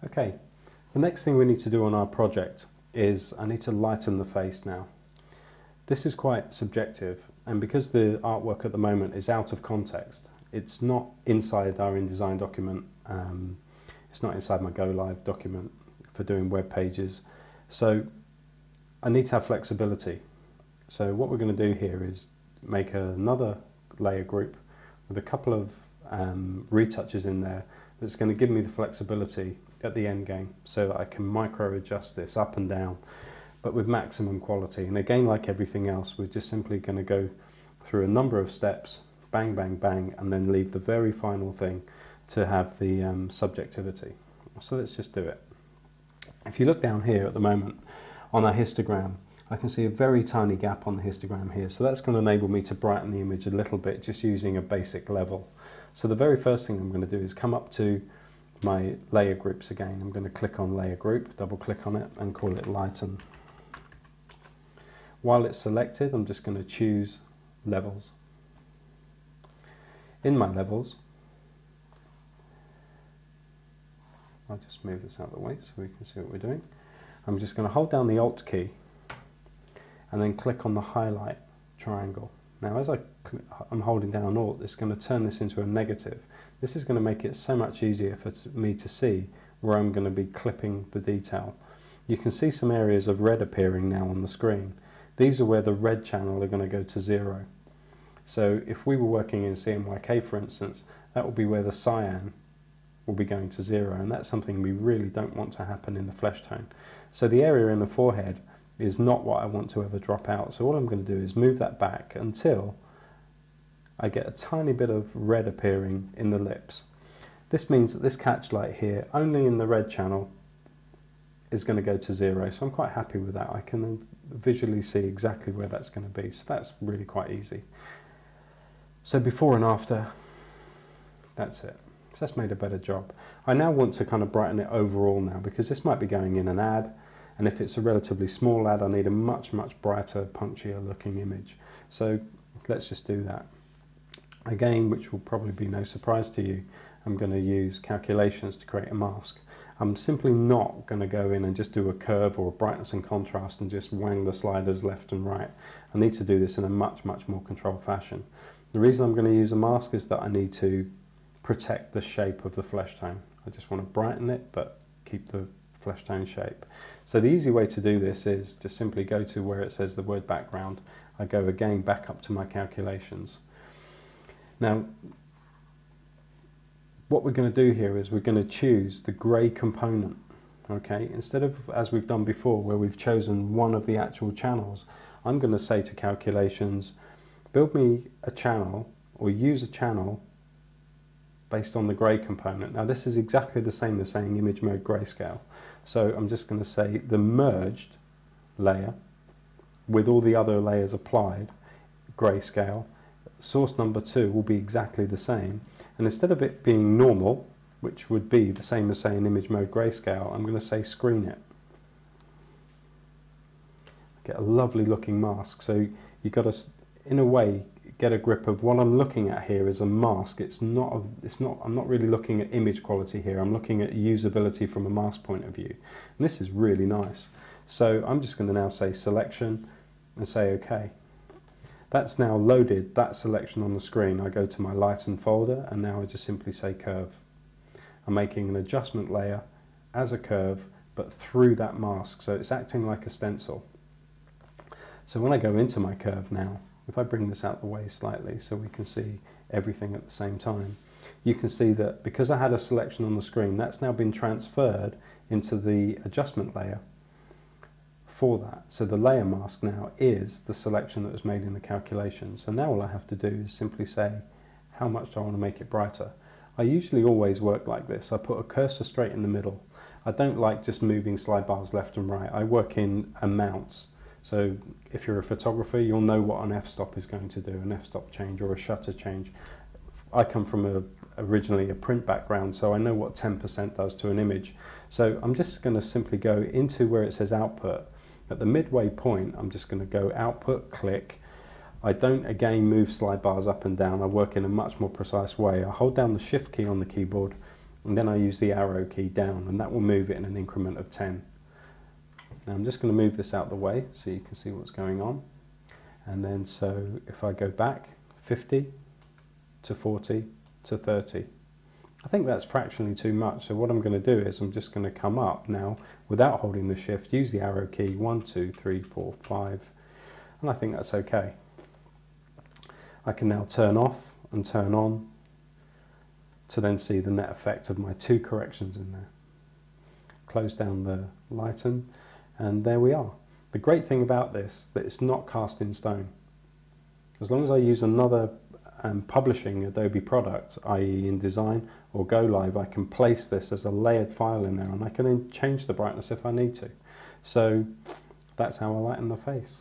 Okay, the next thing we need to do on our project is I need to lighten the face now. This is quite subjective, and because the artwork at the moment is out of context, it's not inside our InDesign document, it's not inside my Go Live document for doing web pages, so I need to have flexibility. So what we're going to do here is make another layer group with a couple of retouches in there that's going to give me the flexibility at the end game so that I can micro adjust this up and down, but with maximum quality. And again, like everything else, we're just simply going to go through a number of steps, bang, bang, bang, and then leave the very final thing to have the subjectivity. So let's just do it. If you look down here at the moment on our histogram, I can see a very tiny gap on the histogram here, so that's going to enable me to brighten the image a little bit just using a basic level. So the very first thing I'm going to do is come up to my layer groups again. I'm going to click on layer group, double click on it and call it lighten. While it's selected, I'm just going to choose levels. In my levels, I'll just move this out of the way so we can see what we're doing. I'm just going to hold down the Alt key and then click on the highlight triangle. Now as I'm holding down Alt, it's going to turn this into a negative. This is going to make it so much easier for me to see where I'm going to be clipping the detail. You can see some areas of red appearing now on the screen. These are where the red channel are going to go to 0. So if we were working in CMYK, for instance, that will be where the cyan will be going to 0, and that's something we really don't want to happen in the flesh tone. So the area in the forehead is not what I want to ever drop out. So all I'm going to do is move that back until I get a tiny bit of red appearing in the lips. This means that this catch light here, only in the red channel, is going to go to 0. So I'm quite happy with that. I can visually see exactly where that's going to be. So that's really quite easy. So before and after, that's it. So that's made a better job. I now want to kind of brighten it overall now, because this might be going in an ad, and if it's a relatively small ad, I need a much brighter, punchier looking image. So let's just do that. Again, which will probably be no surprise to you, I'm going to use calculations to create a mask. I'm simply not going to go in and just do a curve or a brightness and contrast and just wang the sliders left and right. I need to do this in a much more controlled fashion. The reason I'm going to use a mask is that I need to protect the shape of the flesh tone. I just want to brighten it but keep the flesh tone shape. So the easy way to do this is to simply go to where it says the word background. I go again back up to my calculations. Now what we're going to do here is we're going to choose the grey component. Okay, instead of as we've done before where we've chosen one of the actual channels, I'm going to say to calculations, build me a channel or use a channel based on the grey component. Now this is exactly the same as saying image mode grayscale. So I'm just going to say the merged layer with all the other layers applied, grayscale. Source number 2 will be exactly the same, and instead of it being normal, which would be the same as saying image mode grayscale, I'm going to say screen it. Get a lovely looking mask. So you've got to, in a way, get a grip of what I'm looking at here is a mask. I'm not really looking at image quality here. I'm looking at usability from a mask point of view. And this is really nice. So I'm just going to now say selection and say OK. That's now loaded that selection on the screen. I go to my lighten folder and now I just simply say curve. I'm making an adjustment layer as a curve but through that mask, so it's acting like a stencil. So when I go into my curve now, if I bring this out the way slightly so we can see everything at the same time, you can see that because I had a selection on the screen, that's now been transferred into the adjustment layer for that. So the layer mask now is the selection that was made in the calculation. So now all I have to do is simply say how much do I want to make it brighter. I usually always work like this. I put a cursor straight in the middle. I don't like just moving slide bars left and right. I work in amounts. So if you're a photographer, you'll know what an f-stop is going to do, an f-stop change or a shutter change. I come from originally a print background, so I know what 10% does to an image. So I'm just going to simply go into where it says output. At the midway point, I'm just going to go output, click. I don't again move slide bars up and down. I work in a much more precise way. I hold down the shift key on the keyboard and then I use the arrow key down, and that will move it in an increment of 10. Now I'm just going to move this out of the way so you can see what's going on. And then so if I go back 50 to 40 to 30, I think that's fractionally too much, so what I'm going to do is I'm just going to come up now without holding the shift, use the arrow key 1, 2, 3, 4, 5, and I think that's okay. I can now turn off and turn on to then see the net effect of my 2 corrections in there. Close down the lighten, and there we are. The great thing about this is that it's not cast in stone. As long as I use another publishing Adobe product, i.e. InDesign or Go Live, I can place this as a layered file in there, and I can then change the brightness if I need to. So that's how I lighten the face.